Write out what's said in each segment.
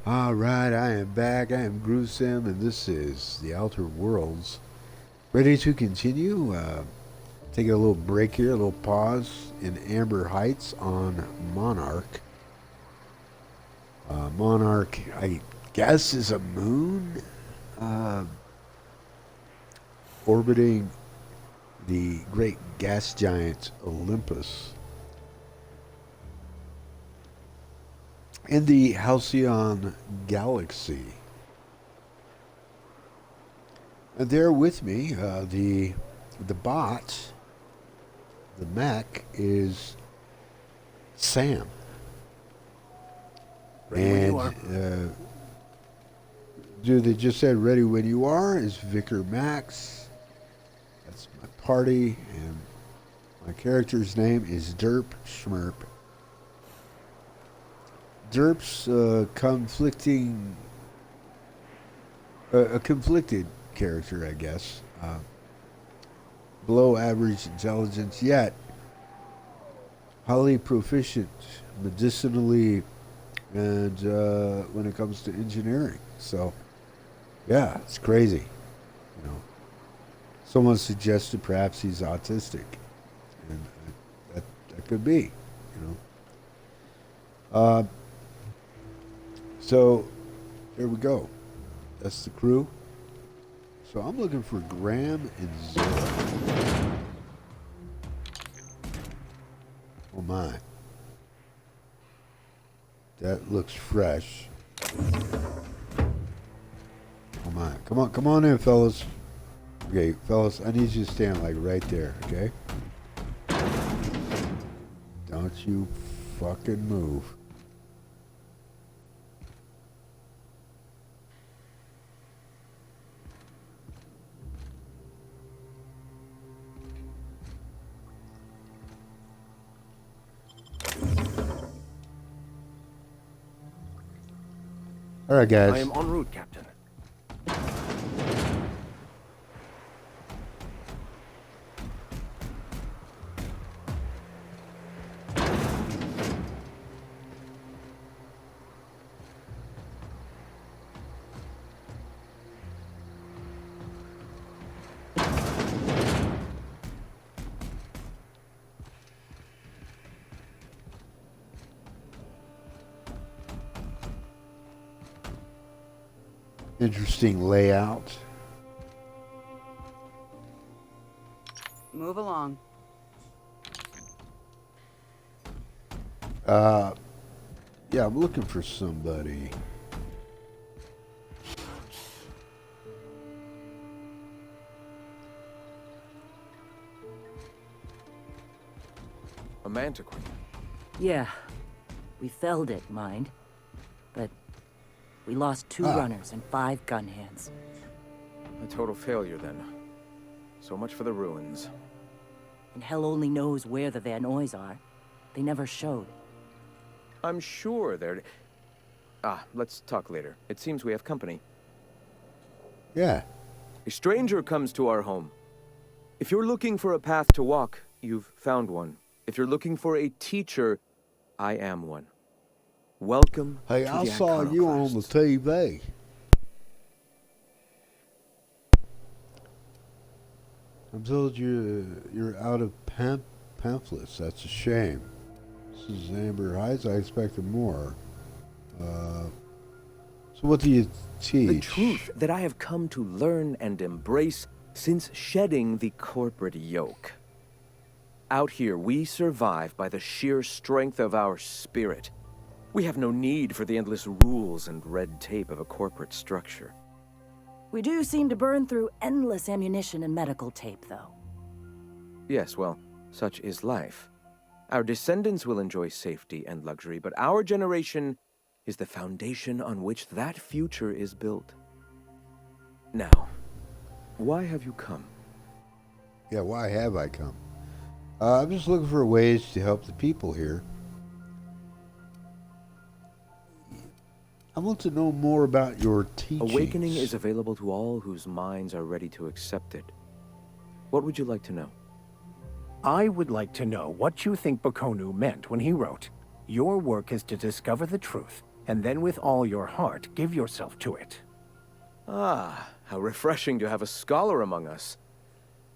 Alright, I am back. I am GrooveSim, and this is The Outer Worlds. Ready to continue? Taking a little break here, a little pause in Amber Heights on Monarch. Monarch, I guess, is a moon orbiting the great gas giant Olympus. In the Halcyon Galaxy. And there with me, the bot, the mech, is Sam. Ready when you And dude that just said ready when you are is Vicar Max. That's my party, and my character's name is Derp Schmerp. Derp's conflicting, a conflicted character, I guess. Below average intelligence, yet highly proficient medicinally and when it comes to engineering. So, yeah, it's crazy. You know, someone suggested perhaps he's autistic, and that could be. You know. So, here we go. That's the crew. So I'm looking for Graham and Zora. Oh my. That looks fresh. Oh my. Come on in, fellas. Okay, fellas, I need you to stand like right there, okay? Don't you fucking move. All right, guys. I am en route, Captain. Interesting layout. Move along. Yeah, I'm looking for somebody. A manticore. Yeah, we felled it, mind. But we lost 2 runners and 5 gun hands. A total failure, then. So much for the ruins. And hell only knows where the Van Oys are. They never showed. I'm sure they're... let's talk later. It seems we have company. Yeah. A stranger comes to our home. If you're looking for a path to walk, you've found one. If you're looking for a teacher, I am one. Welcome Hey, to I the saw you on the Iconoclasts. TV. I'm told you're out of pamphlets. That's a shame. This is Amber Heights. I expected more. So what do you teach? The truth that I have come to learn and embrace since shedding the corporate yoke. Out here, we survive by the sheer strength of our spirit. We have no need for the endless rules and red tape of a corporate structure. We do seem to burn through endless ammunition and medical tape, though. Yes, well, such is life. Our descendants will enjoy safety and luxury, but our generation is the foundation on which that future is built. Now, why have you come? Yeah, why have I come? I'm just looking for ways to help the people here. I want to know more about your teachings. Awakening is available to all whose minds are ready to accept it. What would you like to know? I would like to know what you think Bakonu meant when he wrote, "Your work is to discover the truth and then with all your heart, give yourself to it. Ah, how refreshing to have a scholar among us.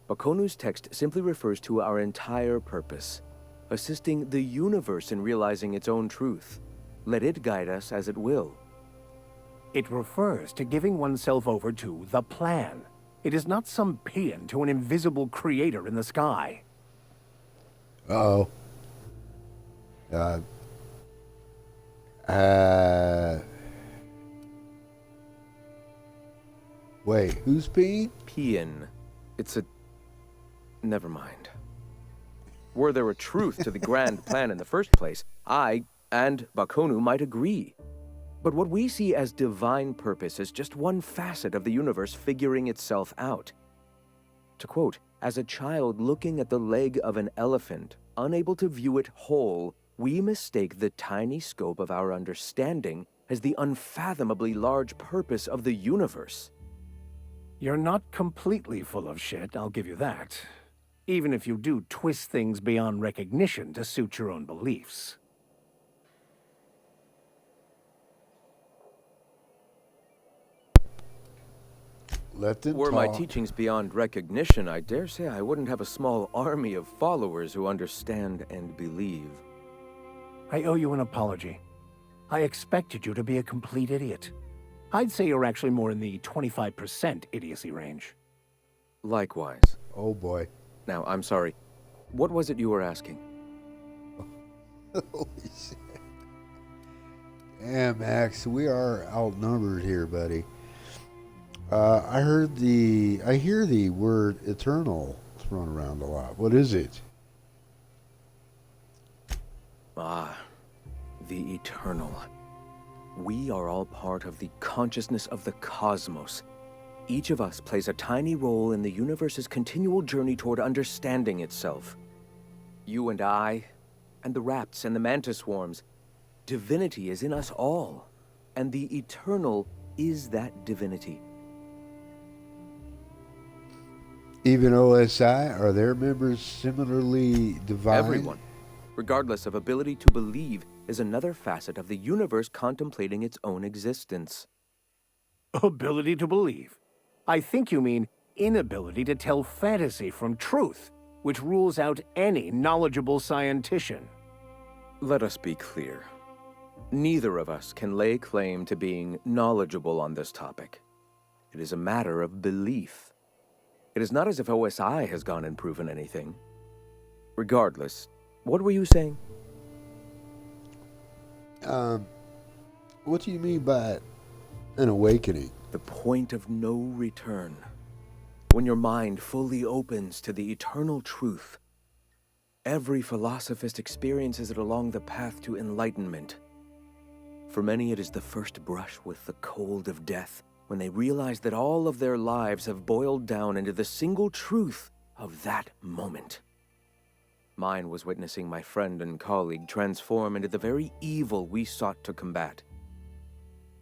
Bakonu's text simply refers to our entire purpose, assisting the universe in realizing its own truth. Let it guide us as it will. It refers to giving oneself over to the plan. It is not some paean to an invisible creator in the sky. Uh-oh. Wait, who's peeing? Paean. It's a... Never mind. Were there a truth to the grand plan in the first place, I and Bakonu might agree. But what we see as divine purpose is just one facet of the universe figuring itself out. To quote, as a child looking at the leg of an elephant, unable to view it whole, we mistake the tiny scope of our understanding as the unfathomably large purpose of the universe. You're not completely full of shit, I'll give you that. Even if you do twist things beyond recognition to suit your own beliefs. Let them Were my talk. teachings beyond recognition, I dare say I wouldn't have a small army of followers who understand and believe. I owe you an apology. I expected you to be a complete idiot. I'd say you're actually more in the 25% idiocy range. Likewise. Oh boy. Now, I'm sorry. What was it you were asking? Holy shit. Yeah, Max, we are outnumbered here, buddy. I hear the word eternal thrown around a lot. What is it? Ah, the eternal. We are all part of the consciousness of the cosmos. Each of us plays a tiny role in the universe's continual journey toward understanding itself. You and I, and the rats and the mantis swarms. Divinity is in us all, and the eternal is that divinity. Even OSI, are their members similarly divine? Everyone, regardless of ability to believe, is another facet of the universe contemplating its own existence. Ability to believe. I think you mean inability to tell fantasy from truth, which rules out any knowledgeable scientician. Let us be clear. Neither of us can lay claim to being knowledgeable on this topic. It is a matter of belief. It is not as if OSI has gone and proven anything. Regardless, what were you saying? What do you mean by an awakening? The point of no return. When your mind fully opens to the eternal truth. Every philosophist experiences it along the path to enlightenment. For many, it is the first brush with the cold of death, when they realize that all of their lives have boiled down into the single truth of that moment. Mine was witnessing my friend and colleague transform into the very evil we sought to combat.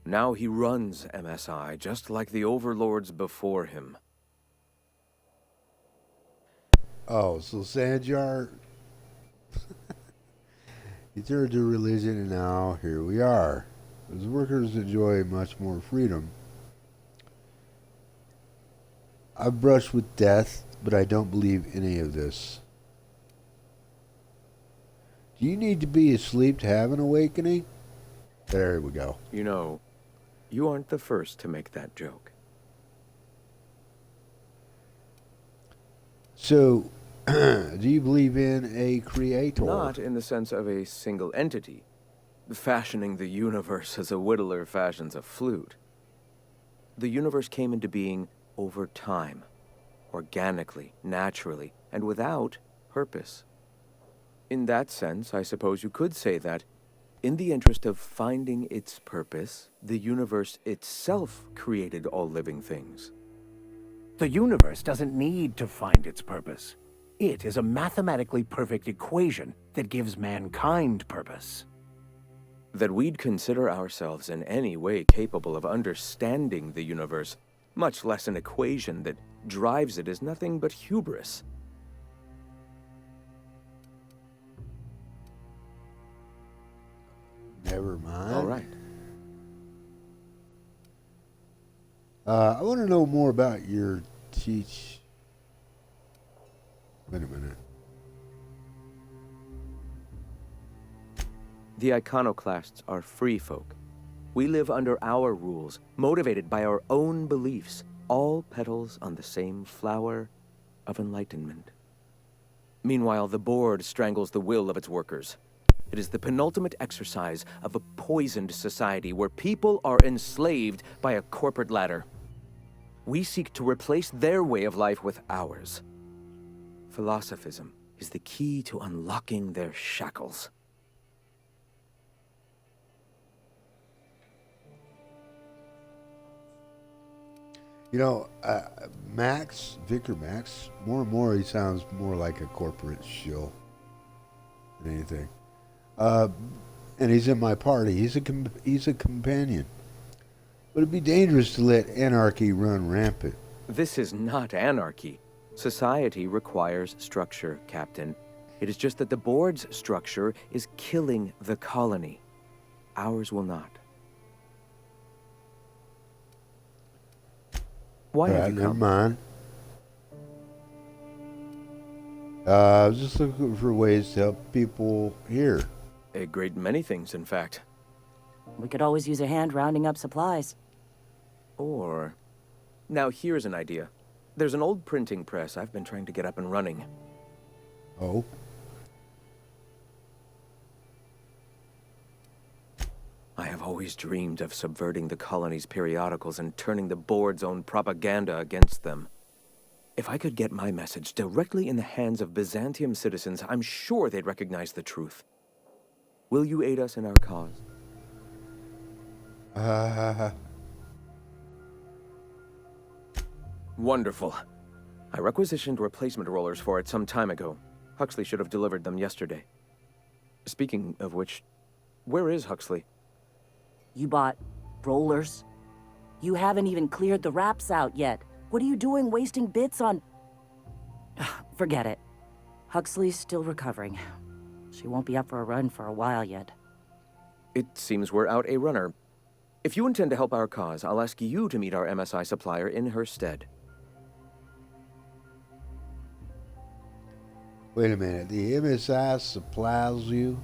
Now he runs MSI just like the overlords before him. Oh, so Sanjar, he turned to religion, and now here we are. As workers enjoy much more freedom. I've brushed with death, but I don't believe any of this. Do you need to be asleep to have an awakening? There we go. You know, you aren't the first to make that joke. So, do you believe in a creator? Not in the sense of a single entity, fashioning the universe as a whittler fashions a flute. The universe came into being over time, organically, naturally, and without purpose. In that sense, I suppose you could say that, in the interest of finding its purpose, the universe itself created all living things. The universe doesn't need to find its purpose. It is a mathematically perfect equation that gives mankind purpose. That we'd consider ourselves in any way capable of understanding the universe, much less an equation that drives it, is nothing but hubris. Never mind. All right. I want to know more about your teach. Wait a minute. The iconoclasts are free folk. We live under our rules, motivated by our own beliefs, all petals on the same flower of enlightenment. Meanwhile, the board strangles the will of its workers. It is the penultimate exercise of a poisoned society where people are enslaved by a corporate ladder. We seek to replace their way of life with ours. Philosophism is the key to unlocking their shackles. You know, Vicar Max, more and more he sounds more like a corporate shill than anything. And he's in my party. He's a companion. But it'd be dangerous to let anarchy run rampant. This is not anarchy. Society requires structure, Captain. It is just that the board's structure is killing the colony. Ours will not. Why have you Never come? mind. I was just looking for ways to help people here. A great many things, in fact. We could always use a hand rounding up supplies. Or... Now here's an idea. There's an old printing press I've been trying to get up and running. Oh? I have always dreamed of subverting the colony's periodicals and turning the board's own propaganda against them. If I could get my message directly in the hands of Byzantium citizens, I'm sure they'd recognize the truth. Will you aid us in our cause? Wonderful. I requisitioned replacement rollers for it some time ago. Huxley should have delivered them yesterday. Speaking of which, where is Huxley? You bought rollers? You haven't even cleared the wraps out yet. What are you doing wasting bits on... Forget it. Huxley's still recovering. She won't be up for a run for a while yet. It seems we're out a runner. If you intend to help our cause, I'll ask you to meet our MSI supplier in her stead. Wait a minute. The MSI supplies you?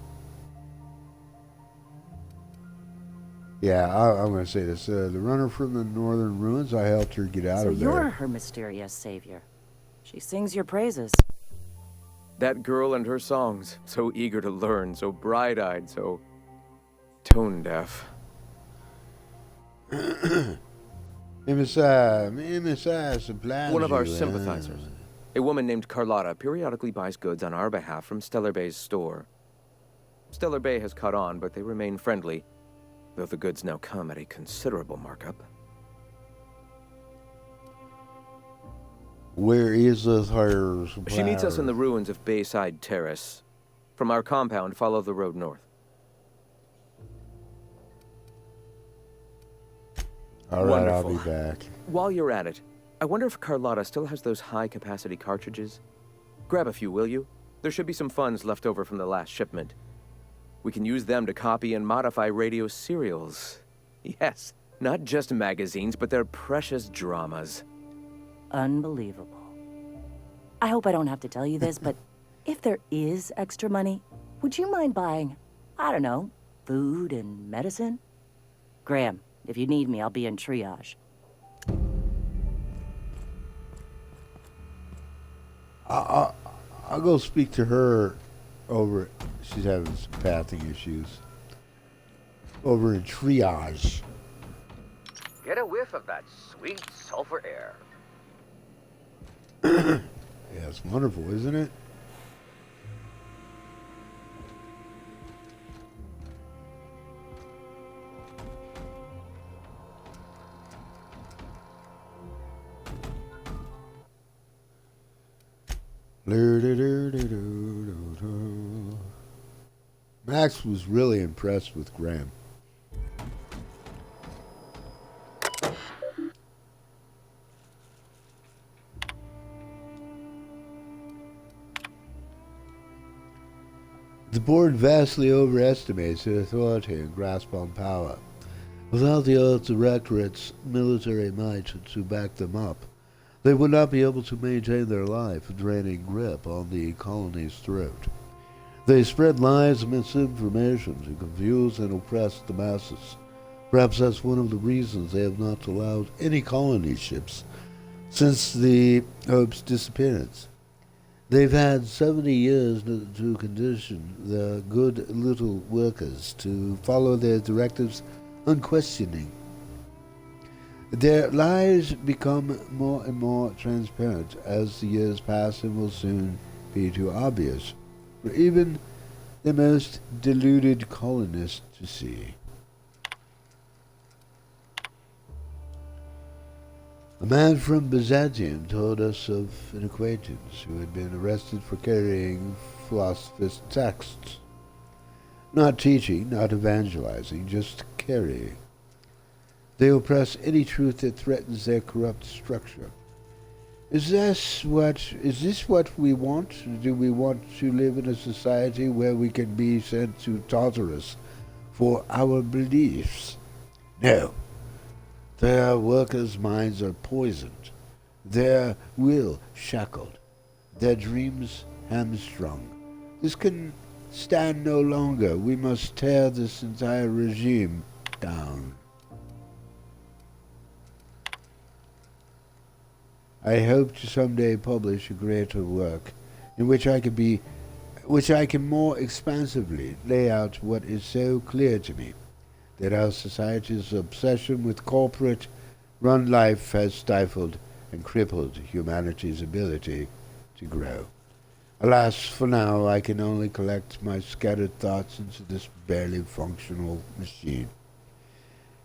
Yeah, I'm going to say this. The runner from the northern ruins, I helped her get out So of there. you're her mysterious savior. She sings your praises. That girl and her songs, so eager to learn, so bright-eyed, so tone-deaf. MSI supplies One of our you, sympathizers. A woman named Carlotta periodically buys goods on our behalf from Stellar Bay's store. Stellar Bay has caught on, but they remain friendly, though the goods now come at a considerable markup. Where is this her supplier? She meets us in the ruins of Bayside Terrace. From our compound, follow the road north. All right, I'll Wonderful. be back. While you're at it, I wonder if Carlotta still has those high-capacity cartridges. Grab a few, will you? There should be some funds left over from the last shipment. We can use them to copy and modify radio serials. Yes, not just magazines, but their precious dramas. Unbelievable. I hope I don't have to tell you this, but if there is extra money, would you mind buying, I don't know, food and medicine? Graham, if you need me, I'll be in triage. I'll go speak to her over. She's having some pathing issues. Over in triage. Get a whiff of that sweet sulfur air. Yeah, it's wonderful, isn't it? Max was really impressed with Graham. The board vastly overestimates the authority and grasp on power. Without the Earth Directorate's military might to back them up, they would not be able to maintain their life-draining grip on the colony's throat. They spread lies and misinformation to confuse and oppress the masses. Perhaps that's one of the reasons they have not allowed any colony ships since the Hope's disappearance. They've had 70 years to condition their good little workers to follow their directives unquestioning. Their lies become more and more transparent as the years pass and will soon be too obvious for even the most deluded colonist to see. A man from Byzantium told us of an acquaintance who had been arrested for carrying philosophist texts. Not teaching, not evangelizing, just carrying. They oppress any truth that threatens their corrupt structure. Is this what we want? Do we want to live in a society where we can be sent to Tartarus for our beliefs? No. Their workers' minds are poisoned, their will shackled, their dreams hamstrung. This can stand no longer. We must tear this entire regime down. I hope to someday publish a greater work in which I can more expansively lay out what is so clear to me, that our society's obsession with corporate-run life has stifled and crippled humanity's ability to grow. Alas, for now, I can only collect my scattered thoughts into this barely functional machine.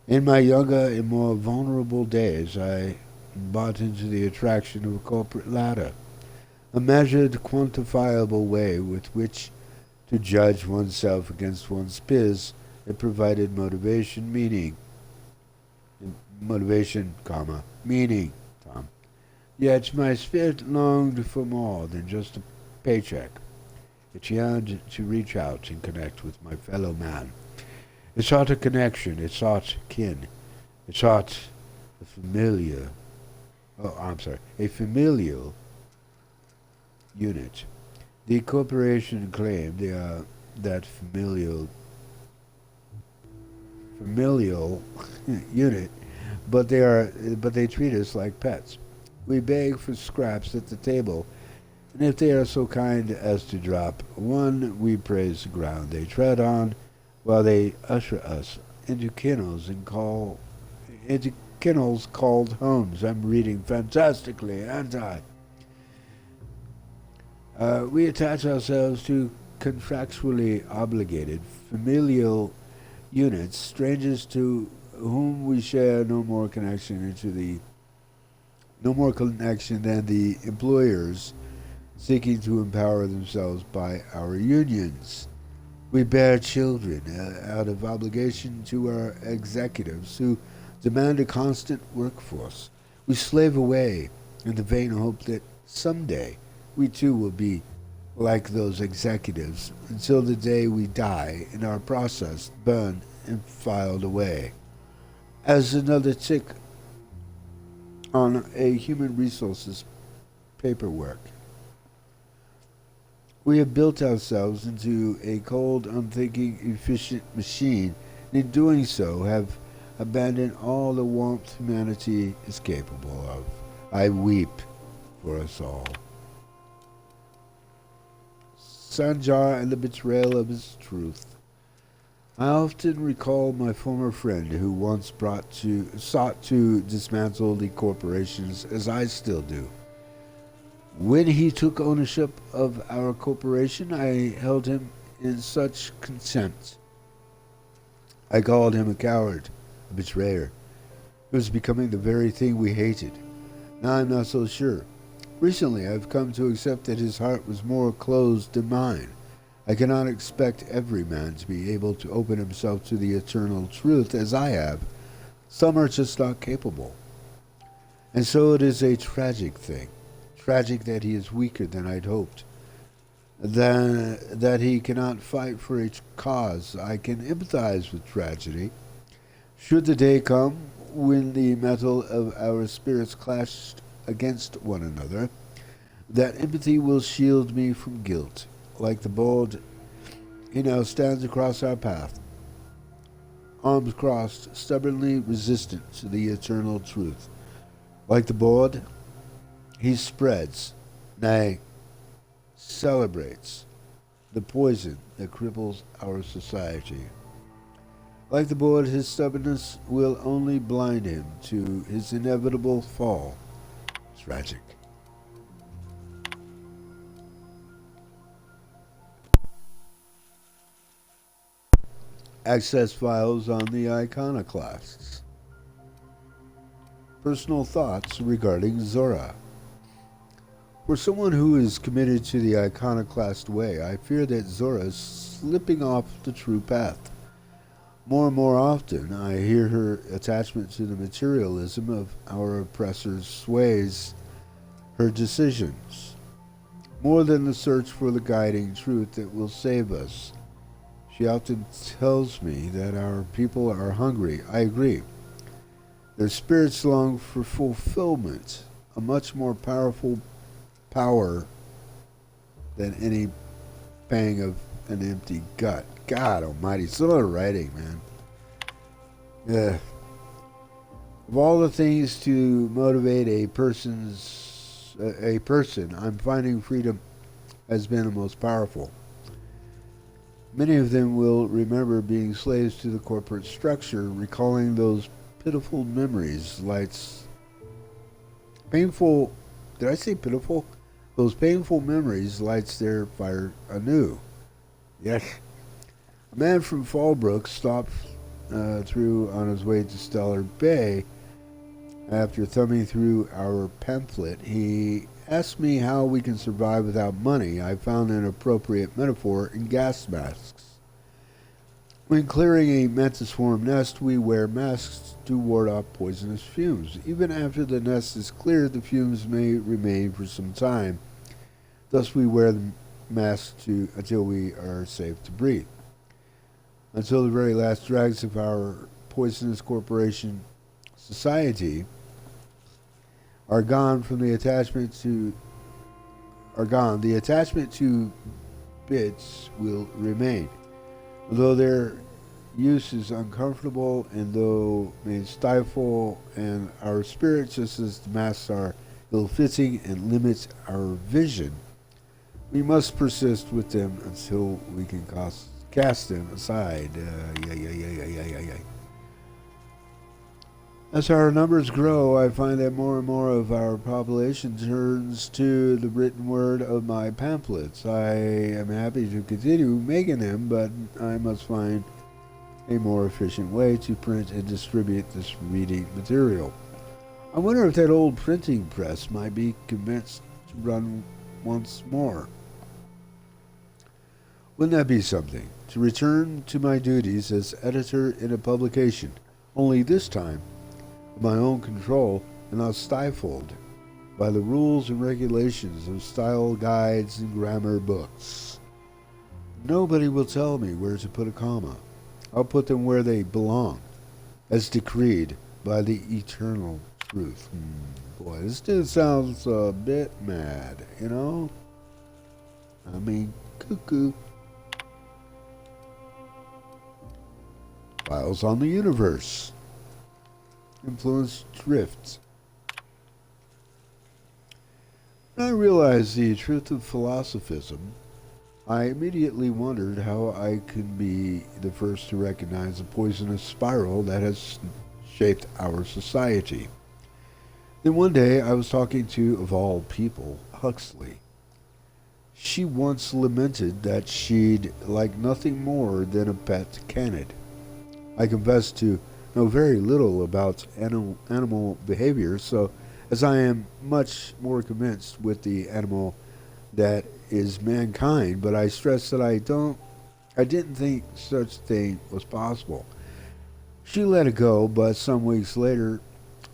In my younger and more vulnerable days, I bought into the attraction of a corporate ladder, a measured, quantifiable way with which to judge oneself against one's peers. It provided motivation, meaning. Motivation, comma, meaning, Tom. Yet my spirit longed for more than just a paycheck. It yearned to reach out and connect with my fellow man. It sought a connection. It sought kin. It sought a familial unit. The corporation claimed that familial unit, but they treat us like pets. We beg for scraps at the table, and if they are so kind as to drop one, we praise the ground they tread on, while they usher us into kennels called homes. I'm reading fantastically, aren't I? We attach ourselves to contractually obligated familial units, strangers to whom we share no more connection than the employers seeking to empower themselves by our unions. We bear children out of obligation to our executives who demand a constant workforce. We slave away in the vain hope that someday we too will be like those executives until the day we die and are processed, burned, and filed away as another tick on a human resources paperwork. We have built ourselves into a cold, unthinking, efficient machine, and in doing so have abandoned all the warmth humanity is capable of. I weep for us all. Sanjar and the betrayal of his truth. I often recall my former friend who once sought to dismantle the corporations as I still do. When he took ownership of our corporation, I held him in such contempt. I called him a coward, a betrayer. He was becoming the very thing we hated. Now I'm not so sure. Recently, I've come to accept that his heart was more closed than mine. I cannot expect every man to be able to open himself to the eternal truth as I have. Some are just not capable. And so it is a tragic thing. Tragic that he is weaker than I'd hoped. That he cannot fight for a cause. I can empathize with tragedy. Should the day come when the metal of our spirits clash against one another, that empathy will shield me from guilt. Like the bold, he now stands across our path, arms crossed, stubbornly resistant to the eternal truth. Like the board, he spreads, nay, celebrates, the poison that cripples our society. Like the board, his stubbornness will only blind him to his inevitable fall. Tragic. Access files on the iconoclasts. Personal thoughts regarding Zora. For someone who is committed to the iconoclast way, I fear that Zora is slipping off the true path. More and more often, I hear her attachment to the materialism of our oppressors sways her decisions, more than the search for the guiding truth that will save us. She often tells me that our people are hungry. I agree. Their spirits long for fulfillment, a much more powerful power than any pang of an empty gut. God almighty, some of the writing, man. Yeah. Of all the things to motivate a person, I'm finding freedom has been the most powerful. Many of them will remember being slaves to the corporate structure, recalling those pitiful memories, painful, did I say pitiful? Those painful memories lights their fire anew. Yes. A man from Fallbrook stopped through on his way to Stellar Bay. After thumbing through our pamphlet, he asked me how we can survive without money. I found an appropriate metaphor in gas masks. When clearing a mantis swarm nest, we wear masks to ward off poisonous fumes. Even after the nest is cleared, the fumes may remain for some time. Thus, we wear the mask until we are safe to breathe. Until the very last dregs of our poisonous corporation society are gone the attachment to bits will remain. Although their use is uncomfortable and though may stifle and our spirits, just as the masks are ill-fitting and limit our vision, we must persist with them until we can cast them aside. As our numbers grow, I find that more and more of our population turns to the written word of my pamphlets. I am happy to continue making them, but I must find a more efficient way to print and distribute this reading material. I wonder if that old printing press might be convinced to run once more. Wouldn't that be something? To return to my duties as editor in a publication, only this time of my own control and not stifled by the rules and regulations of style guides and grammar books. Nobody will tell me where to put a comma. I'll put them where they belong, as decreed by the eternal truth. Boy, this dude sounds a bit mad, you know? I mean, cuckoo. Files on the universe. Influence drifts. When I realized the truth of philosophism, I immediately wondered how I could be the first to recognize the poisonous spiral that has shaped our society. Then one day I was talking to, of all people, Huxley. She once lamented that she'd like nothing more than a pet canid. I confess to know very little about animal behavior, so as I am much more convinced with the animal that is mankind, but I stress that I didn't think such thing was possible. She let it go, but some weeks later,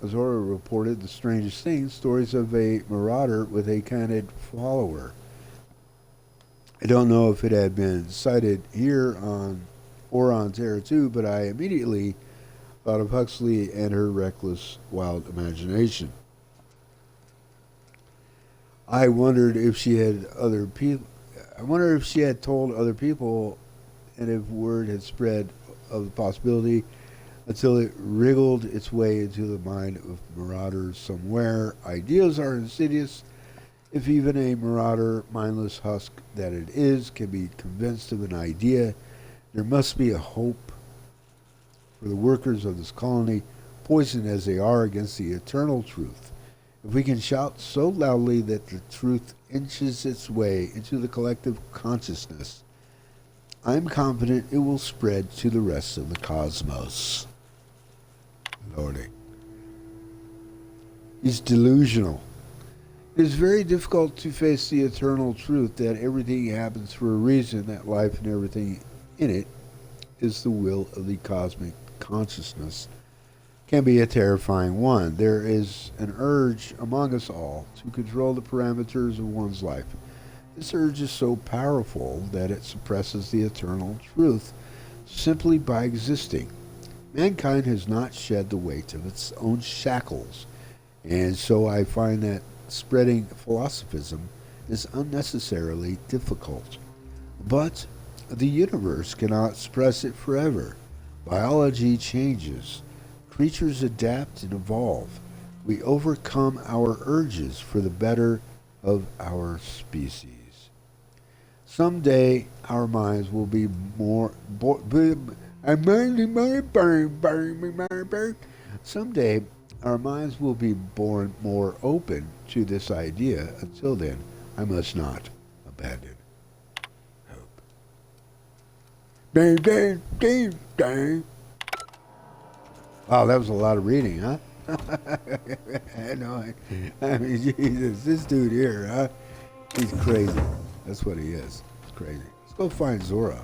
Zora reported the strangest things, stories of a marauder with a canid follower. I don't know if it had been cited here on Terra 2, but I immediately thought of Huxley and her reckless, wild imagination. I wondered if she had told other people, and if word had spread of the possibility until it wriggled its way into the mind of marauders somewhere. Ideas are insidious. If even a marauder, mindless husk that it is, can be convinced of an idea, there must be a hope for the workers of this colony, poisoned as they are against the eternal truth. If we can shout so loudly that the truth inches its way into the collective consciousness, I'm confident it will spread to the rest of the cosmos. Lordy. He's delusional. It is very difficult to face the eternal truth that everything happens for a reason, that life and everything in it is the will of the cosmic consciousness. Can be a terrifying one. There is an urge among us all to control the parameters of one's life. This urge is so powerful that it suppresses the eternal truth simply by existing. Mankind has not shed the weight of its own shackles, and so I find that spreading philosophism is unnecessarily difficult. But the universe cannot suppress it forever. Biology changes. Creatures adapt and evolve. We overcome our urges for the better of our species. Someday our minds will be more... Someday our minds will be born more open to this idea. Until then, I must not abandon hope. Wow, that was a lot of reading, huh? I know. I mean, Jesus, this dude here, huh? He's crazy. That's what he is. He's crazy. Let's go find Zora.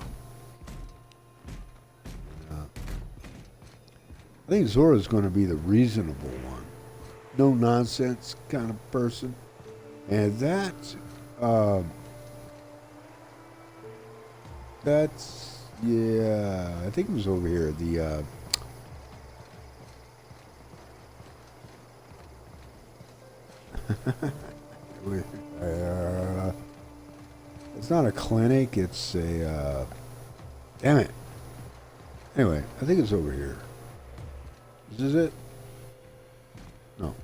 I think Zora's going to be the reasonable one. No nonsense kind of person. And that's, yeah, I think it was over here. It's not a clinic, it's a, damn it. Anyway, I think it's over here. Is this it? No.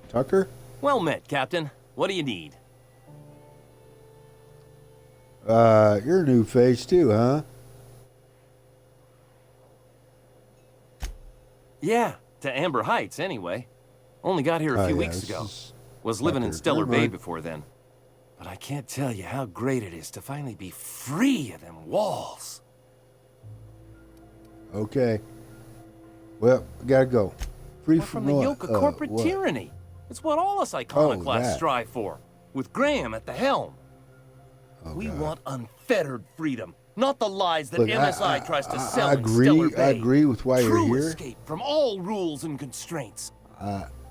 Tucker? Well met, Captain. What do you need? You're a new face too, huh? Yeah, to Amber Heights, anyway. Only got here a few weeks ago. Was living in Stellar Bay before then. But I can't tell you how great it is to finally be free of them walls. Okay. Well, we gotta go. Free from the yoke of corporate tyranny. It's what all us iconoclasts strive for, with Graham at the helm. We want unfettered freedom, not the lies that MSI tries to sell in Stellar Bay. I agree with why you're here. True escape from all rules and constraints.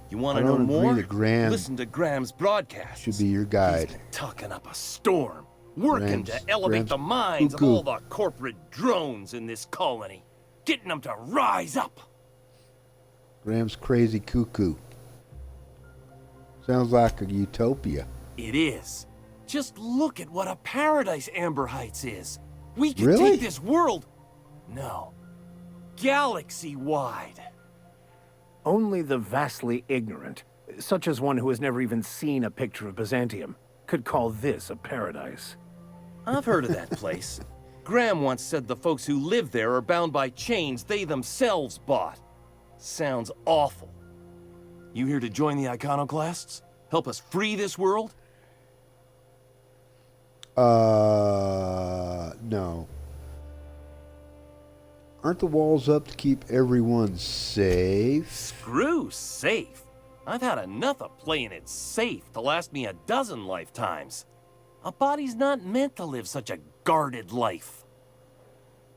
You want to know more? Listen to Graham's broadcast. Should be your guide. He's been tucking up a storm, working to elevate the minds of all the corporate drones in this colony, getting them to rise up. Graham's crazy cuckoo. Sounds like a utopia. It is. Just look at what a paradise Amber Heights is. We can Really? take this world... No. Galaxy-wide. Only the vastly ignorant, such as one who has never even seen a picture of Byzantium, could call this a paradise. I've heard of that place. Graham once said the folks who live there are bound by chains they themselves bought. Sounds awful. You here to join the iconoclasts? Help us free this world? No. Aren't the walls up to keep everyone safe? Screw safe. I've had enough of playing it safe to last me a dozen lifetimes. A body's not meant to live such a guarded life.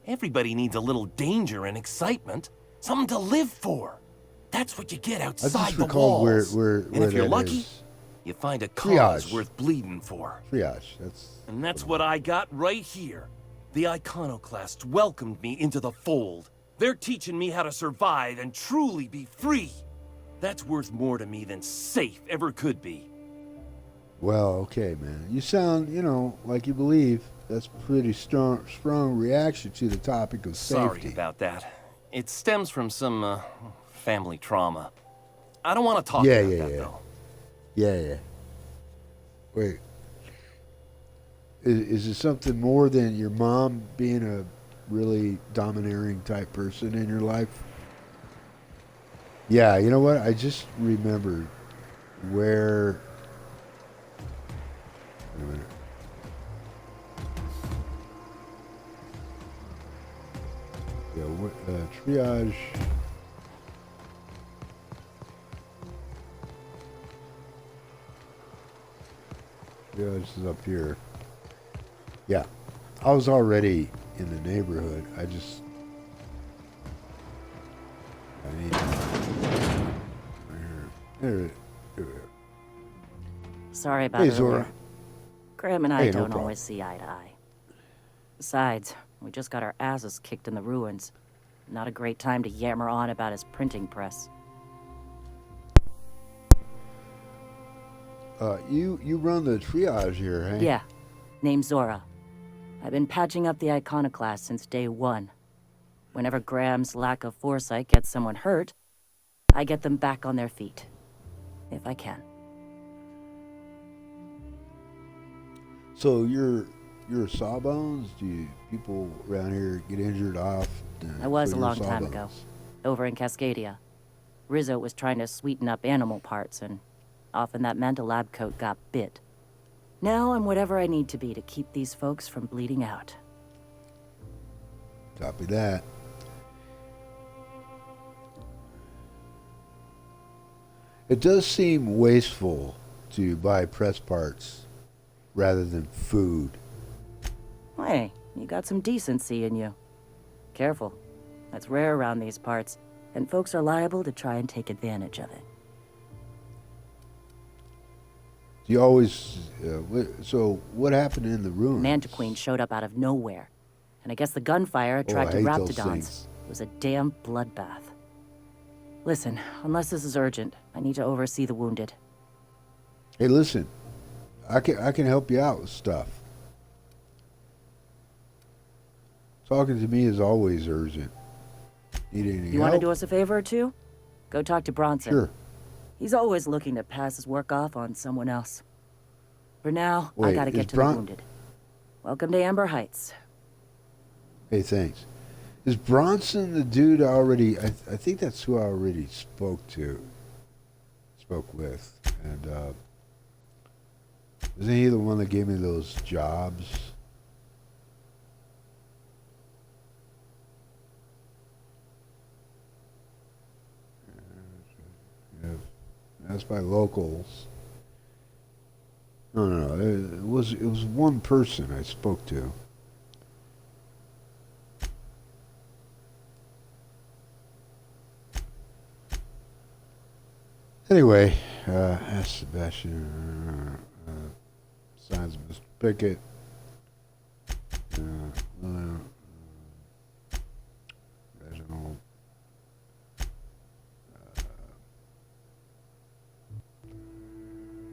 Everybody needs a little danger and excitement. Something to live for. That's what you get outside the walls. Where and if you're lucky, you find a cause worth bleeding for. Triage. That's what I got right here. The iconoclasts welcomed me into the fold, They're teaching me how to survive and truly be free. That's worth more to me than safe ever could be. Well, okay, man. You sound, like you believe. That's a pretty strong reaction to the topic of safety. Sorry about that. It stems from some, family trauma. I don't want to talk about that, though. Yeah. Wait. Is it something more than your mom being a really domineering type person in your life? Yeah, you know what? I just remembered where... Wait a minute. Yeah, triage... Triage is up here. Yeah. I was already in the neighborhood. I need There we go. Sorry about Hey, earlier. Zora. Graham and I Hey, no don't problem. always see eye to eye. Besides, we just got our asses kicked in the ruins. Not a great time to yammer on about his printing press. You run the triage here, hey? Yeah, name's Zora. I've been patching up the iconoclast since day one. Whenever Graham's lack of foresight gets someone hurt, I get them back on their feet. If I can. So you're Sawbones? People around here get injured off? I was so a you're long time ago. Sawbones. Over in Cascadia. Rizzo was trying to sweeten up animal parts, and often that meant a lab coat got bit. Now I'm whatever I need to be to keep these folks from bleeding out. Copy that. It does seem wasteful to buy press parts rather than food. Hey, you got some decency in you. Careful. That's rare around these parts, and folks are liable to try and take advantage of it. You always... so what happened in the ruins? Mantiqueen showed up out of nowhere, and I guess the gunfire I attracted hate those raptidons. things. It was a damn bloodbath. Listen, unless this is urgent, I need to oversee the wounded. Hey, listen. I can help you out with stuff. Talking to me is always urgent. Need any help? You want to do us a favor or two? Go talk to Bronson. Sure. He's always looking to pass his work off on someone else. For now, I Wait, gotta is get to the wounded. Welcome to Amber Heights. Hey, thanks. Is Bronson the dude I already... I think that's who I already spoke with. And, isn't he the one that gave me those jobs? Yeah. That's by locals. No. It was one person I spoke to. Anyway, ask Sebastian. Signs of Mr. Pickett. Reginald.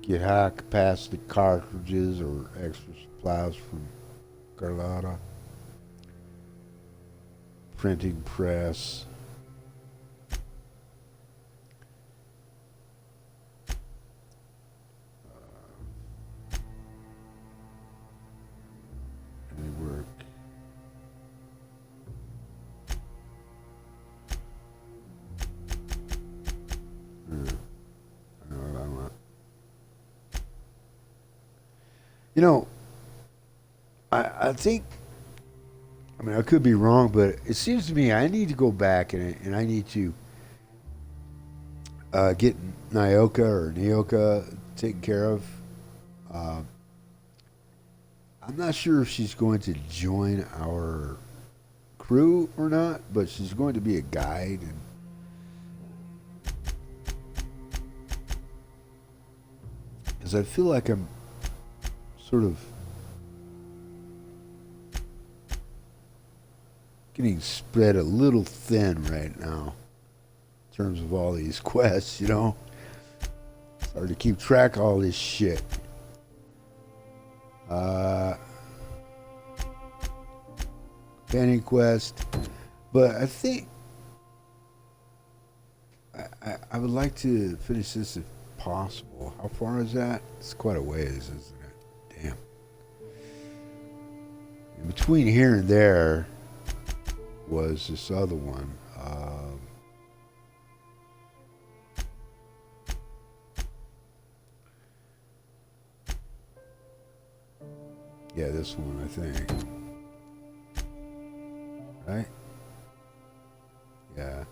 Get high capacity cartridges or extra supplies from Carlotta. Printing press. Any work. I know what I want. You know, I think, I mean, I could be wrong, but it seems to me I need to go back and I need to get Nyoka taken care of. I'm not sure if she's going to join our crew or not, but she's going to be a guide. And because I feel like I'm sort of getting spread a little thin right now in terms of all these quests, you know? It's hard to keep track of all this shit. Companion quest. But I think I would like to finish this if possible. How far is that? It's quite a ways, isn't it? Damn. In between here and there was this other one. Yeah, this one, I think. Right? Yeah.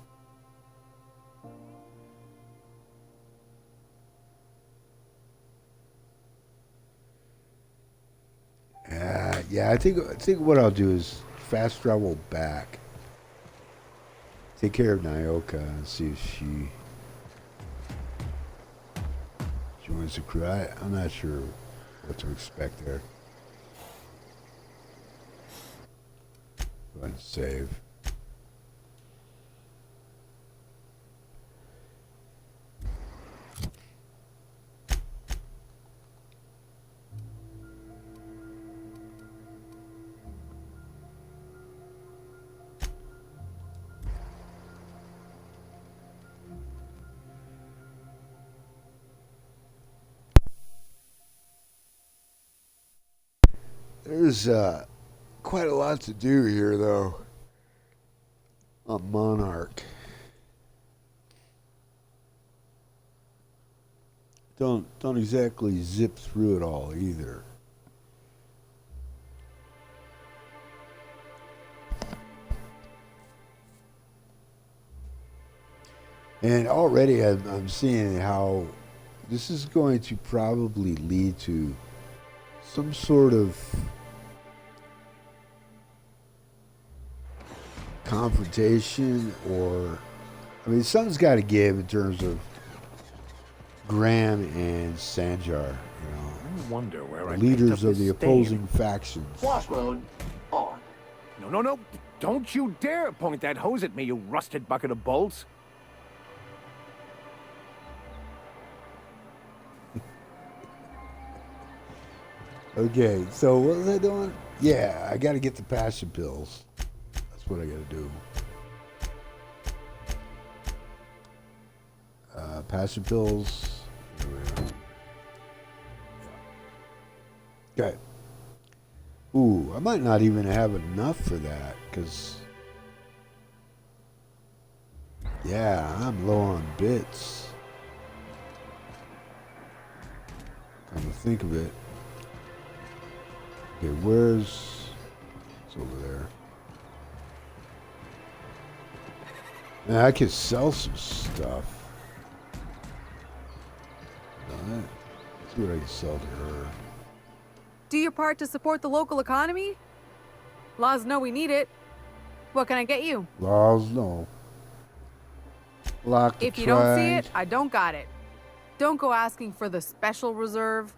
Yeah, I think what I'll do is fast travel back. Take care of Nyoka and see if she joins the crew. I'm not sure what to expect there. Go ahead and save. There's quite a lot to do here, though, on Monarch. Don't exactly zip through it all either. And already I'm seeing how this is going to probably lead to some sort of confrontation, or I mean, something's got to give in terms of Graham and Sanjar, you know, I wonder where I leaders of the stain. opposing factions. Flash mode on. No. Don't you dare point that hose at me, you rusted bucket of bolts. Okay, so what was I doing? Yeah, I got to get the passion pills. That's what I got to do. Passion pills. There we are. Yeah. Okay. Ooh, I might not even have enough for that, because yeah, I'm low on bits. Come to think of it. Okay, where's... It's over there. Man, I could sell some stuff. Let's see what I can sell to her. Do your part to support the local economy? Laws know we need it. What can I get you? Laws, no. Lock the If you don't see tribe. it, I don't got it. Don't go asking for the special reserve.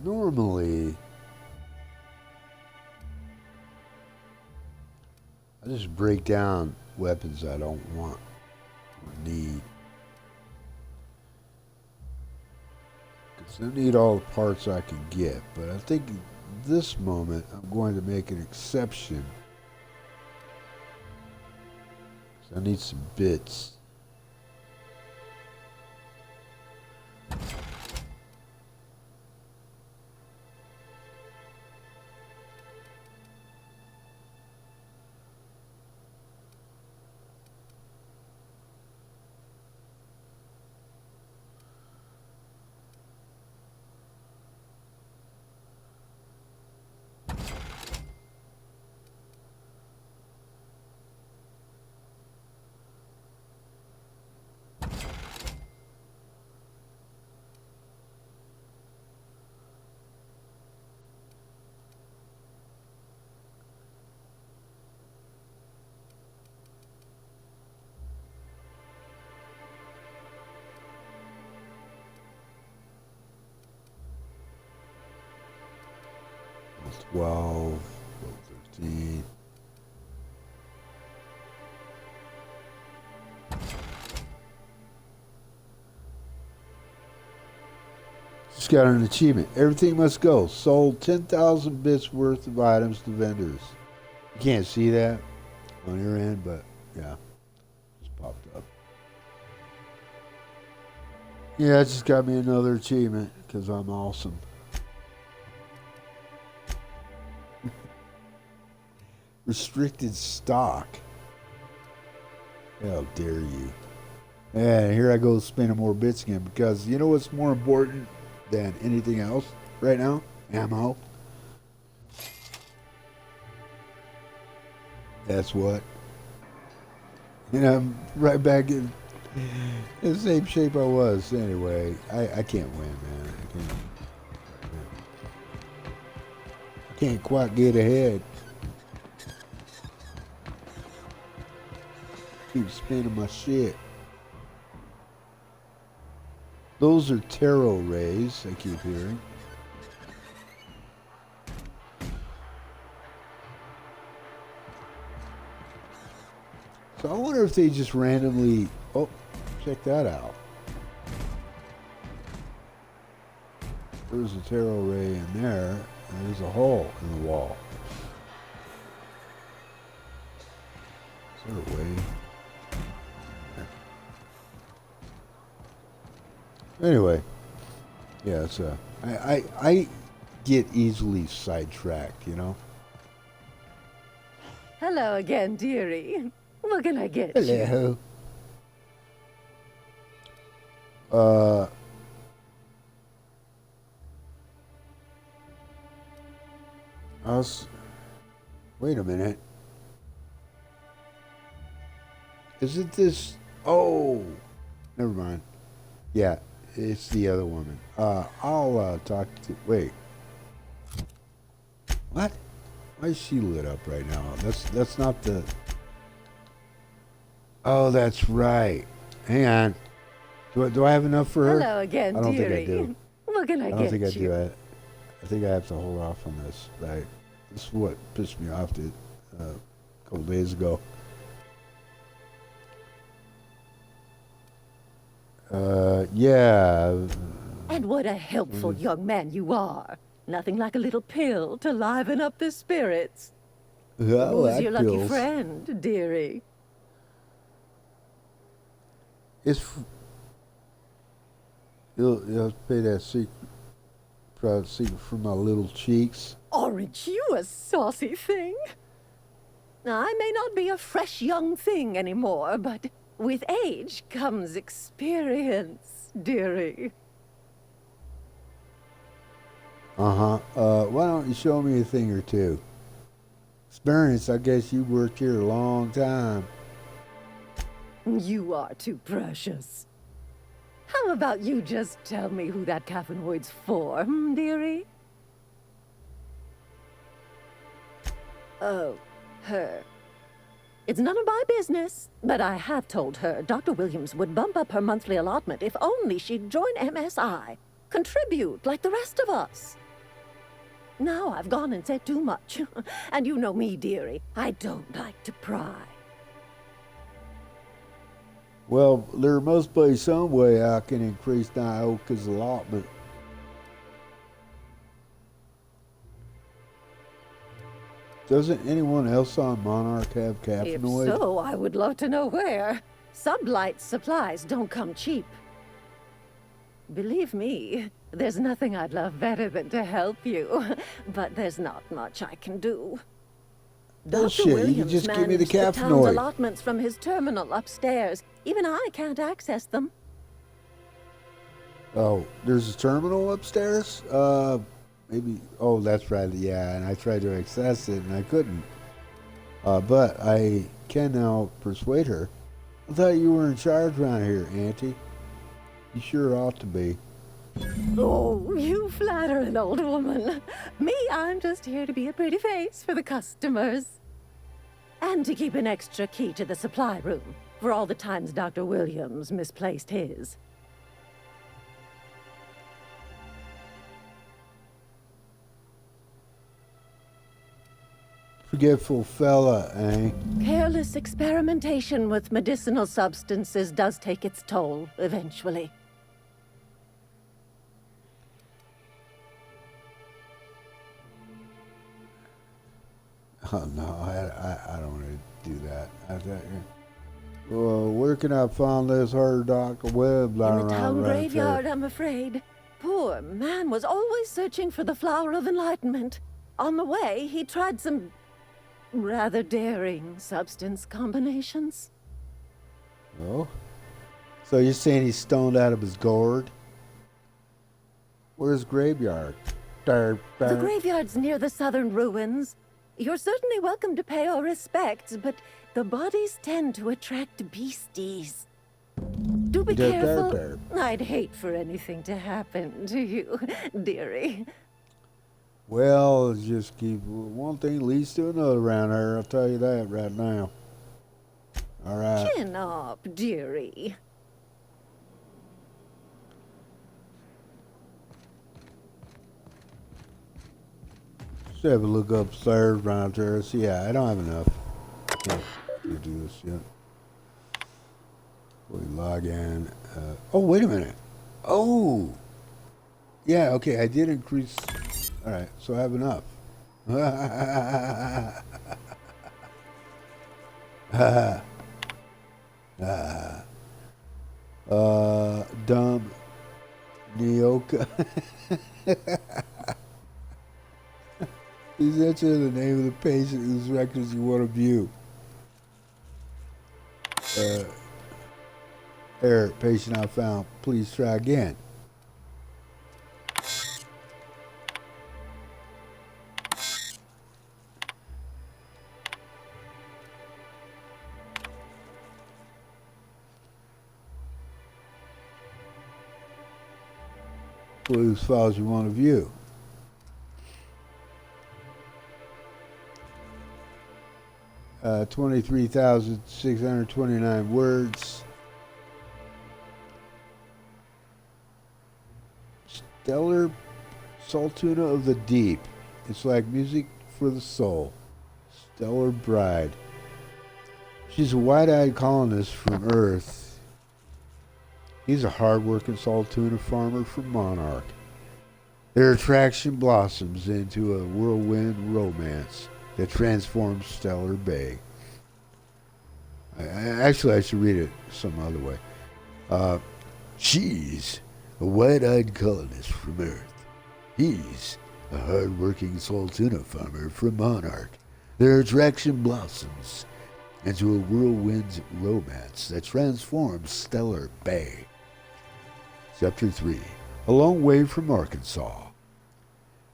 Normally, I just break down weapons I don't want or need. Because I need all the parts I can get. But I think this moment I'm going to make an exception. I need some bits. 12, 13. Just got an achievement. Everything must go. Sold 10,000 bits worth of items to vendors. You can't see that on your end, but yeah, just popped up. Yeah, it just got me another achievement because I'm awesome. Restricted stock. How dare you? And here I go spending more bits again because you know what's more important than anything else right now? Ammo. That's what. And I'm right back in the same shape I was. Anyway, I can't win, man. I can't quite get ahead. Keep spinning my shit. Those are tarot rays, I keep hearing. So I wonder if they just randomly... Oh, check that out. There's a tarot ray in there, and there's a hole in the wall. Is there a way? Anyway, yeah, it's I get easily sidetracked, you know. Hello again, dearie. What can I get you? Hello. Wait a minute. Isn't this? Oh, never mind. Yeah. It's the other woman. I'll talk to... Wait. What? Why is she lit up right now? That's not the... Oh, that's right. Hang on. Do I have enough for her? Hello again, I don't dearie. think I do. What can I don't get think I you? do. I think I have to hold off on this. This is what pissed me off a couple days ago. Yeah. And what a helpful young man you are. Nothing like a little pill to liven up the spirits. Who's your lucky friend, dearie? You'll pay that private secret for my little cheeks. Aren't you a saucy thing? I may not be a fresh young thing anymore, but with age comes experience, dearie. Why don't you show me a thing or two? Experience, I guess you worked here a long time. You are too precious. How about you just tell me who that caffeinoid's for, dearie? Oh, her. It's none of my business, but I have told her Dr. Williams would bump up her monthly allotment if only she'd join MSI. Contribute like the rest of us. Now I've gone and said too much. And you know me, dearie. I don't like to pry. Well, there must be some way I can increase Nyoka's allotment. Doesn't anyone else on Monarch have caffeinoid? If so, I would love to know where. Sublight supplies don't come cheap. Believe me, there's nothing I'd love better than to help you. But there's not much I can do. Bullshit, Dr. Williams you can just give me the managed the town's caffeinoid. allotments from his terminal upstairs. Even I can't access them. Oh, there's a terminal upstairs? Maybe, oh, that's right, yeah, and I tried to access it and I couldn't. But I can now persuade her. I thought you were in charge around here, Auntie. You sure ought to be. Oh, you flatter an old woman. Me, I'm just here to be a pretty face for the customers. And to keep an extra key to the supply room for all the times Dr. Williams misplaced his. Forgetful fella, eh? Careless experimentation with medicinal substances does take its toll, eventually. Oh no, I don't want to do that. Well, where can I find this hard Dr. Webb In lying the town around right graveyard, there? I'm afraid. Poor man was always searching for the flower of enlightenment. On the way, he tried some rather daring substance combinations. Oh? So you're saying he's stoned out of his gourd? Where's graveyard? The graveyard's near the southern ruins. You're certainly welcome to pay our respects, but the bodies tend to attract beasties. Do be careful. I'd hate for anything to happen to you, dearie. Well, just keep one thing leads to another around here. I'll tell you that right now. All right. Chin up, dearie. Just have a look upstairs around there. See, yeah, I don't have enough. Can't do this yet. We log in. Oh, wait a minute. Oh. Yeah, okay, I did increase. All right, so I have enough. Dumb Nyoka. Please enter the name of the patient whose records you want to view. Error, patient I found. Please try again. Whose files you want to view. Uh, 23,629 words. Stellar Saltuna of the Deep. It's like music for the soul. Stellar Bride. She's a wide-eyed colonist from Earth. He's a hard-working salt tuna farmer from Monarch. Their attraction blossoms into a whirlwind romance that transforms Stellar Bay. Actually, I should read it some other way. She's a wide-eyed colonist from Earth. He's a hard-working salt tuna farmer from Monarch. Their attraction blossoms into a whirlwind romance that transforms Stellar Bay. Chapter 3. A long way from Arkansas.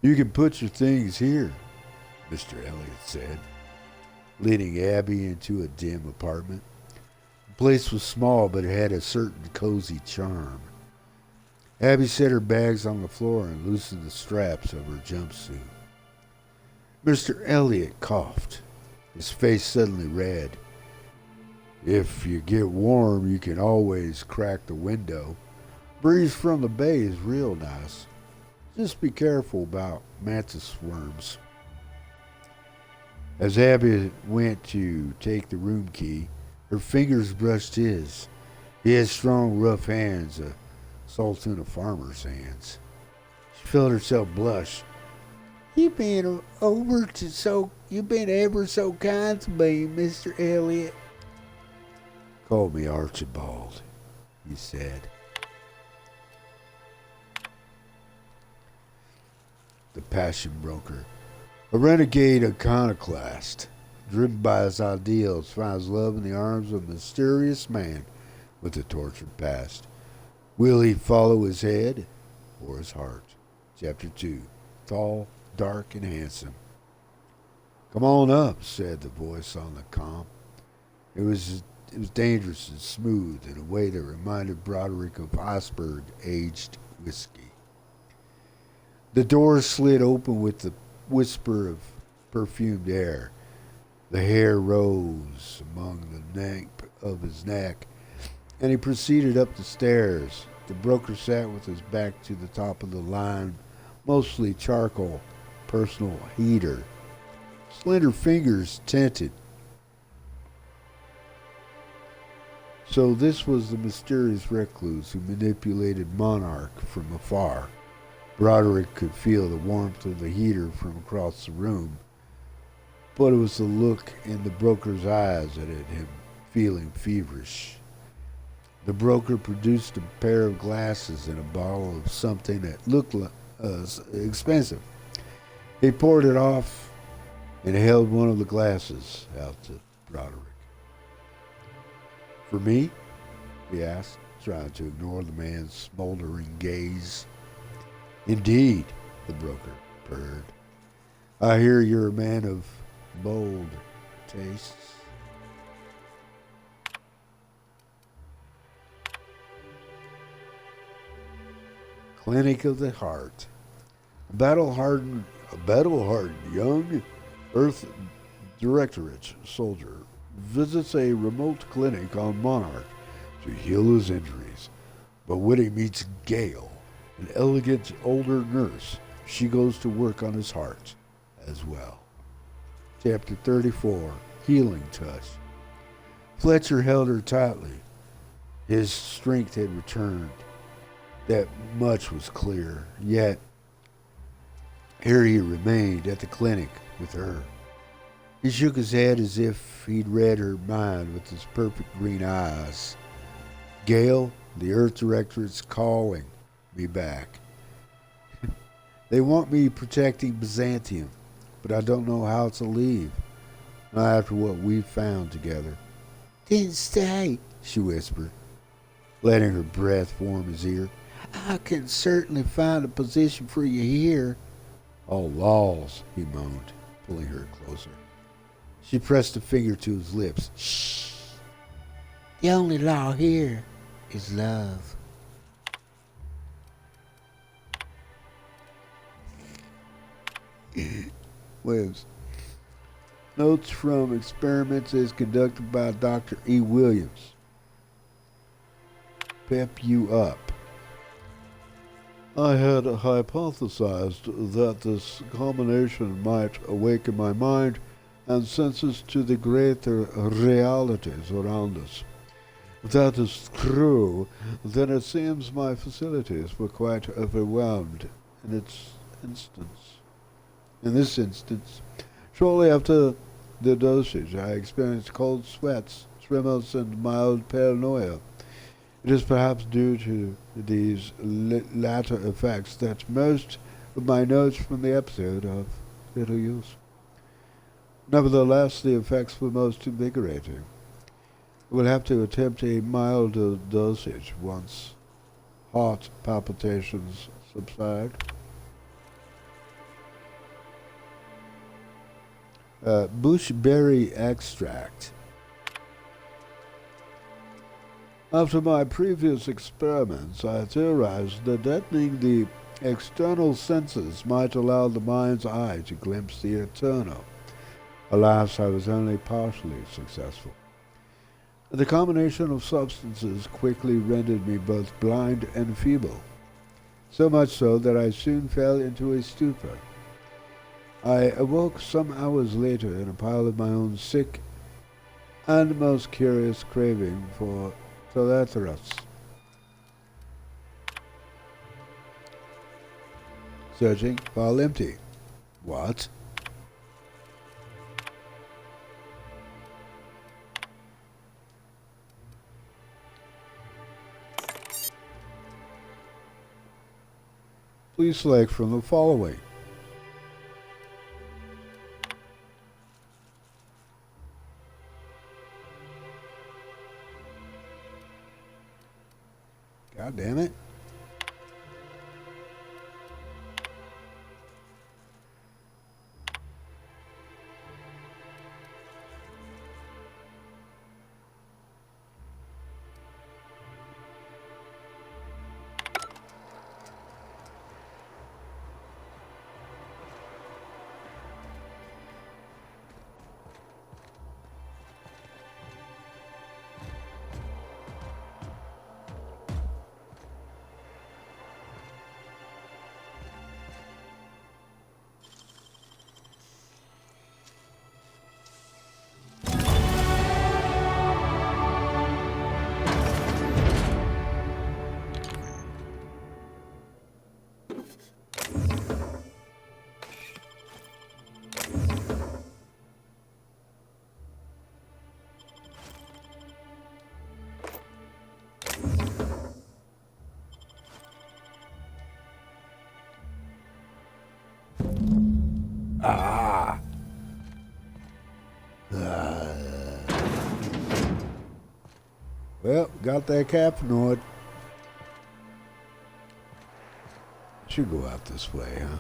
You can put your things here, Mr. Elliot said, leading Abby into a dim apartment. The place was small, but it had a certain cozy charm. Abby set her bags on the floor and loosened the straps of her jumpsuit. Mr. Elliot coughed, his face suddenly red. If you get warm, you can always crack the window. Breeze from the bay is real nice. Just be careful about mantis worms. As Abby went to take the room key, her fingers brushed his. He had strong, rough hands, a salt tuna farmer's hands. She felt herself blush. You've been ever so kind to me, Mr. Elliot. Call me Archibald, he said. The passion broker. A renegade iconoclast, driven by his ideals, finds love in the arms of a mysterious man with a tortured past. Will he follow his head or his heart? Chapter 2. Tall, dark, and handsome. Come on up, said the voice on the comm. It was dangerous and smooth in a way that reminded Broderick of iceberg-aged whiskey. The doors slid open with the whisper of perfumed air. The hair rose among the nape of his neck, and he proceeded up the stairs. The broker sat with his back to the top of the line, mostly charcoal, personal heater. slender fingers tented. So this was the mysterious recluse who manipulated Monarch from afar. Broderick could feel the warmth of the heater from across the room, but it was the look in the broker's eyes that had him feeling feverish. The broker produced a pair of glasses and a bottle of something that looked expensive. He poured it off and held one of the glasses out to Broderick. "For me?" he asked, trying to ignore the man's smoldering gaze. "Indeed," the broker purred. "I hear you're a man of bold tastes." Clinic of the Heart. A battle-hardened young Earth Directorate soldier visits a remote clinic on Monarch to heal his injuries. But when he meets Gale, an elegant older nurse, she goes to work on his heart as well. Chapter 34, Healing Touch. Fletcher held her tightly. His strength had returned. That much was clear, yet here he remained at the clinic with her. He shook his head as if he'd read her mind with his perfect green eyes. "Gale, the Earth Directorate's calling me back. They want me protecting Byzantium, but I don't know how to leave, not after what we've found together." "Then stay," she whispered, letting her breath warm his ear. "I can certainly find a position for you here." "Oh, laws," he moaned, pulling her closer. She pressed a finger to his lips. "Shh. The only law here is love." Williams. Notes from experiments as conducted by Dr. E. Williams. Pep you up. I had hypothesized that this combination might awaken my mind and senses to the greater realities around us. If that is true, then it seems my facilities were quite overwhelmed in this instance. Shortly after the dosage, I experienced cold sweats, tremors, and mild paranoia. It is perhaps due to these latter effects that most of my notes from the episode are little use. Nevertheless, the effects were most invigorating. I will have to attempt a milder dosage once heart palpitations subside. Bushberry extract. After my previous experiments, I theorized that deadening the external senses might allow the mind's eye to glimpse the eternal. Alas, I was only partially successful. The combination of substances quickly rendered me both blind and feeble, so much so that I soon fell into a stupor. I awoke some hours later in a pile of my own sick and most curious craving for philanthropus. Searching, file empty. What? Please select from the following. God damn it. Ah. Well, got that capnoid. Should go out this way, huh?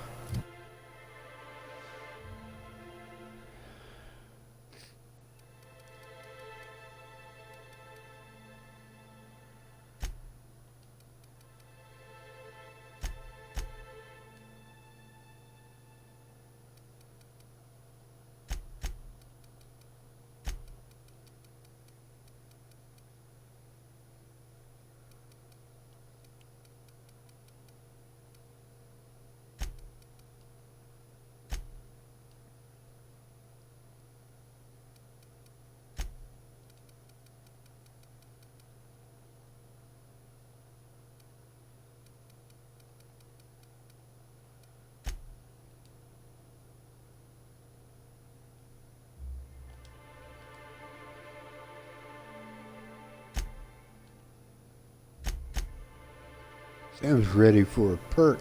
Sam's ready for a perk.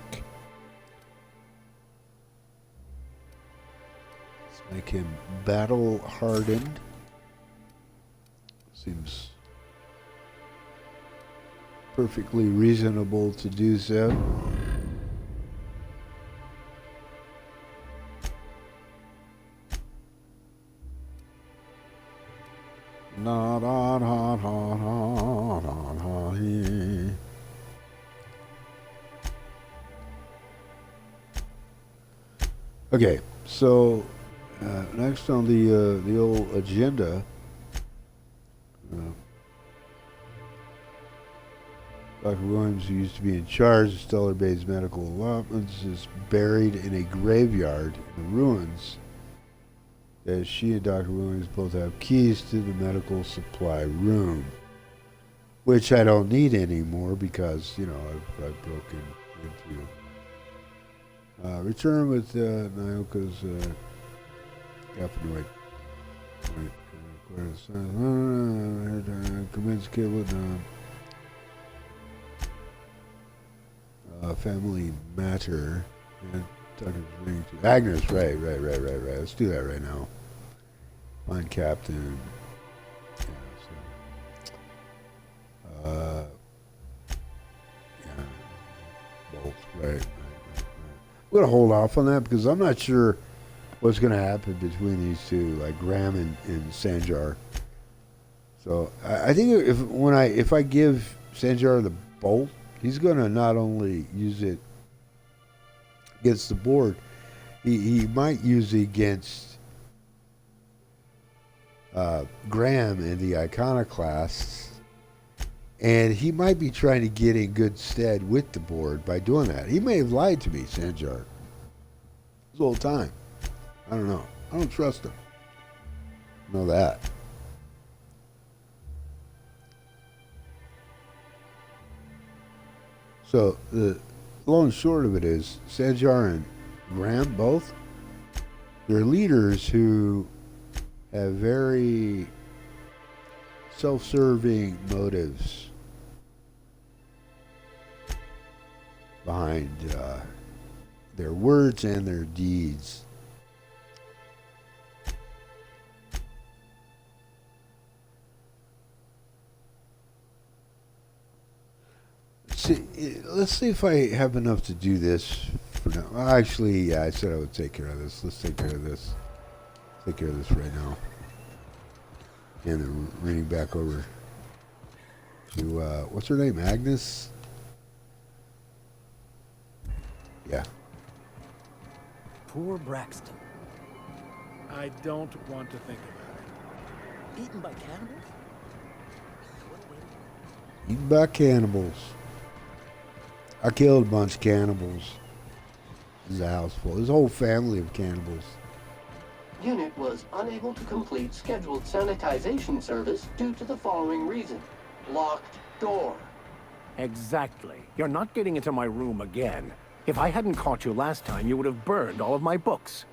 Let's make him battle hardened. Seems perfectly reasonable to do so. Na da da da da da da he. Okay, so next on the old agenda, Dr. Williams, who used to be in charge of Stellar Bay's medical allotments, is buried in a graveyard in the ruins. As she and Dr. Williams both have keys to the medical supply room, which I don't need anymore because I've broken into. Return with Nyoka's capnoid. Commence kid with family matter. And Agnes, right. Let's do that right now. Find Captain. Both, right. I'm going to hold off on that because I'm not sure what's going to happen between these two, like Graham and Sanjar. So I think if I give Sanjar the bolt, he's going to not only use it against the board, he might use it against Graham and the Iconoclasts, and he might be trying to get in good stead with the board by doing that. He may have lied to me, Sanjar, this whole time. I don't know. I don't trust him. I know that. So the long and short of it is, Sanjar and Graham both, they're leaders who have very self-serving motives behind their words and their deeds. Let's see if I have enough to do this for now. Actually, yeah, I said I would take care of this. Let's take care of this. Take care of this right now. And then running back over to, what's her name? Agnes? Yeah. Poor Braxton. I don't want to think about it. Eaten by cannibals? Eaten by cannibals. I killed a bunch of cannibals. This is a house full. There's a whole family of cannibals. Unit was unable to complete scheduled sanitization service due to the following reason. Locked door. Exactly. You're not getting into my room again. If I hadn't caught you last time, you would have burned all of my books.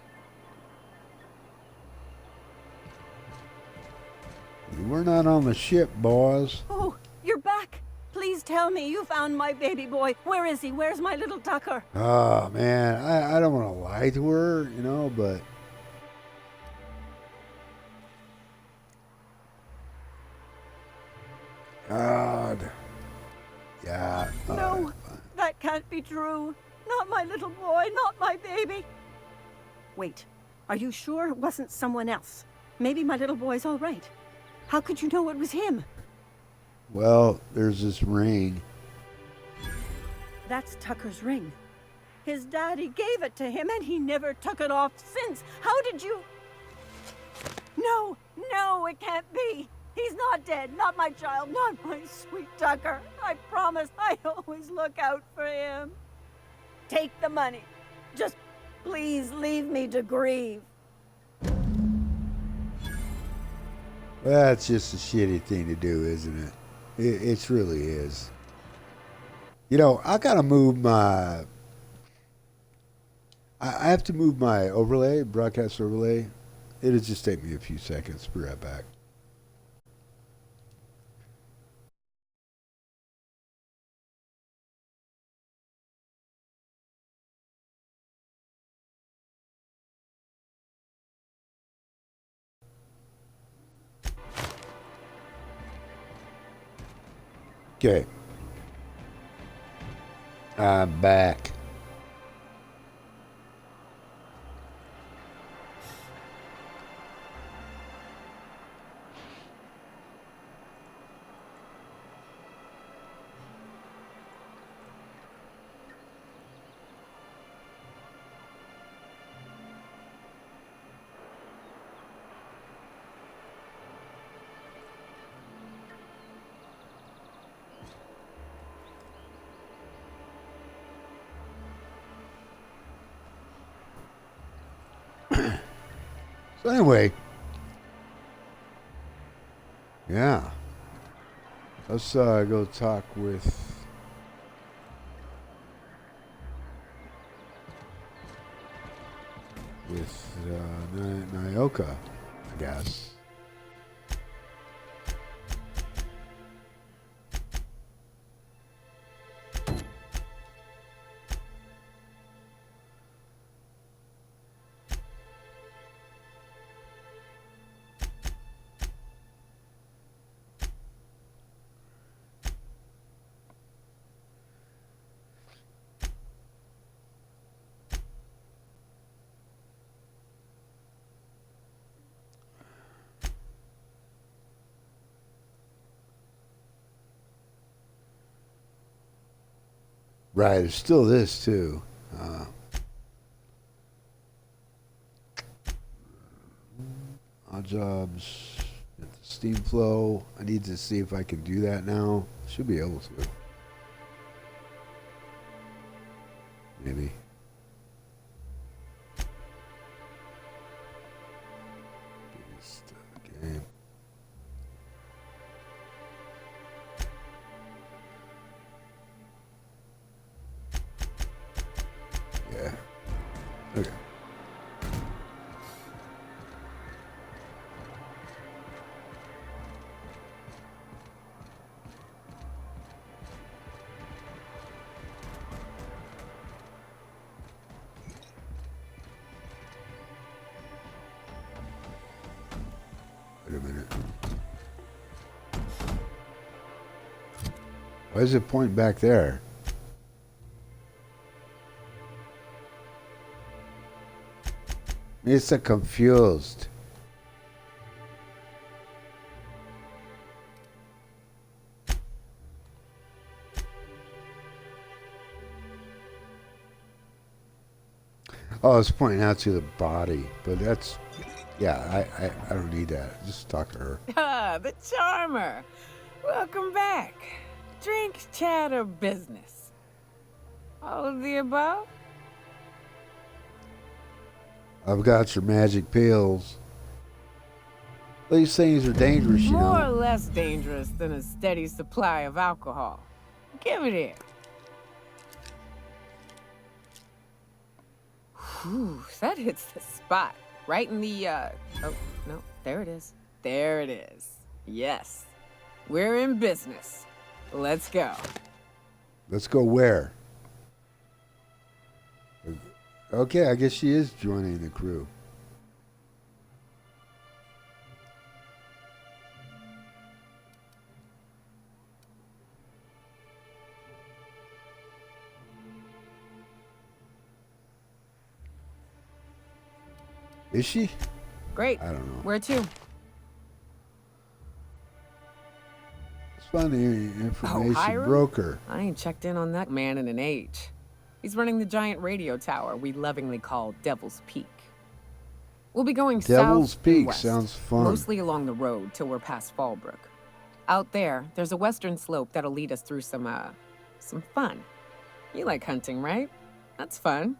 We're not on the ship, boys. Oh, you're back. Please tell me you found my baby boy. Where is he? Where's my little Tucker? Oh, man. I don't want to lie to her, you know, but... God. Yeah. No, that can't be true. Not my little boy, not my baby. Wait, are you sure it wasn't someone else? Maybe my little boy's all right. How could you know it was him? Well, there's this ring. That's Tucker's ring. His daddy gave it to him and he never took it off since. How did you... No, no, it can't be. He's not dead, not my child, not my sweet Tucker. I promise I always look out for him. Take the money. Just please leave me to grieve. That's just a shitty thing to do, isn't it? It really is. You know, I gotta move my... I have to move my overlay, broadcast overlay. It'll just take me a few seconds. Be right back. Okay. I'm back. So anyway, yeah, let's go talk with Nyoka, I guess. Right, there's still this too. Odd jobs, steam flow. I need to see if I can do that now. Should be able to. Maybe. Game. Yeah. Okay. Wait a minute. Why is it pointing back there? Mr. Confused. Oh, it's pointing out to the body, but that's, yeah, I don't need that. Just talk to her. Ah, the charmer. Welcome back. Drink, chat, or business? All of the above? I've got your magic pills. These things are dangerous, you More or know. less dangerous than a steady supply of alcohol. Give it here. Whew, that hits the spot. Right in the, oh, no, there it is. There it is. Yes, we're in business. Let's go. Let's go where? Okay, I guess she is joining the crew. Is she? Great. I don't know. Where to? Let's find the information Hiram? broker. I ain't checked in on that man in an age. He's running the giant radio tower we lovingly call Devil's Peak. We'll be going Devil's south and Peak west, sounds fun. mostly along the road till we're past Fallbrook. Out there, there's a western slope that'll lead us through some fun. You like hunting, right? That's fun.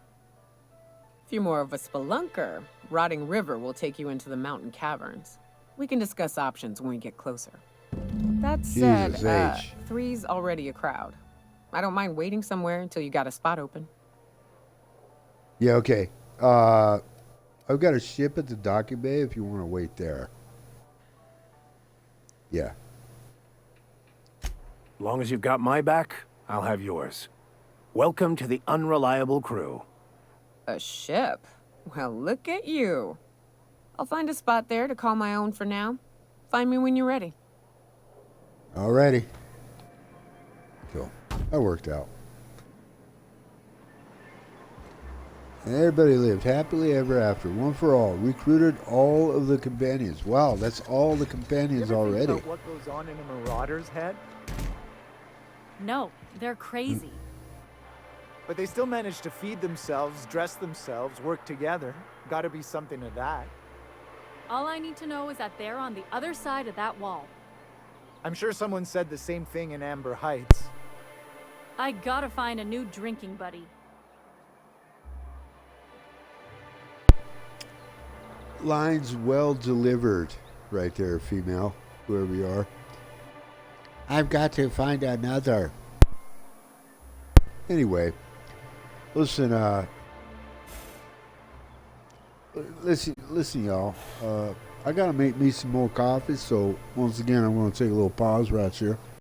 If you're more of a spelunker, Rotting River will take you into the mountain caverns. We can discuss options when we get closer. That said, Jesus H. 3's already a crowd. I don't mind waiting somewhere until you got a spot open. Yeah, okay. I've got a ship at the docking bay if you want to wait there. Yeah. Long as you've got my back, I'll have yours. Welcome to the unreliable crew. A ship? Well, look at you. I'll find a spot there to call my own for now. Find me when you're ready. Alrighty. Cool. That worked out. And everybody lived happily ever after. One for all. Recruited all of the companions. Wow, that's all the companions already. Think about what goes on in a marauder's head? No, they're crazy. But they still manage to feed themselves, dress themselves, work together. Gotta be something to that. All I need to know is that they're on the other side of that wall. I'm sure someone said the same thing in Amber Heights. I gotta find a new drinking buddy. Lines well delivered right there, female, whoever you are. I've got to find another. Anyway, listen, listen, y'all. I gotta make me some more coffee, so once again, I'm gonna take a little pause right here.